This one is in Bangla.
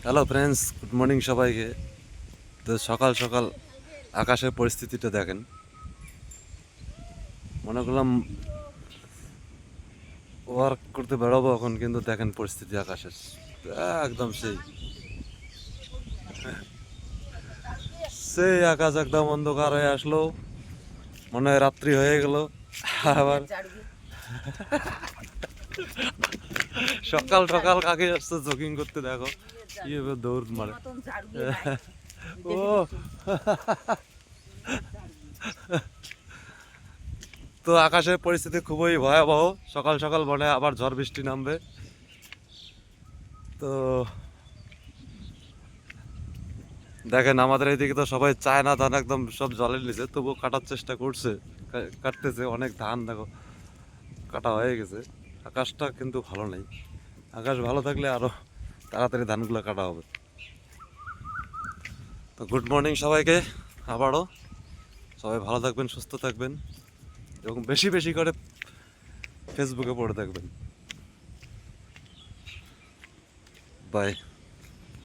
হ্যালো ফ্রেন্ডস, গুড মর্নিং সবাইকে। তো সকাল সকাল আকাশের পরিস্থিতিটা দেখেন। মনে করলাম ওয়ার্ক করতে বেরোবো এখন, কিন্তু দেখেন পরিস্থিতি আকাশের একদম সেই সেই আকাশ একদম অন্ধকার হয়ে আসলো, মনে হয় রাত্রি হয়ে গেল। আবার সকাল সকাল কাকে আসছে জগিং করতে, দেখো কিভাবে দৌড় মারে। ও তো আকাশের পরিস্থিতি খুবই ভয়াবহ। সকাল সকাল মনে হয় আবার ঝড় বৃষ্টি নামবে। তো দেখেন আমাদের এইদিকে তো সবাই চায় না ধান, একদম সব জলের নিচে, তবুও কাটার চেষ্টা করছে, কাটতেছে অনেক ধান, দেখো কাটা হয়ে গেছে। আকাশটা কিন্তু ভালো নেই। আকাশ ভালো থাকলে আরো তাড়াতাড়ি ধানগুলো কাটা হবে। তো গুড মর্নিং সবাইকে আবারও। সবাই ভালো থাকবেন, সুস্থ থাকবেন, এবং বেশি বেশি করে ফেসবুকে পড়ে থাকবেন। বাই।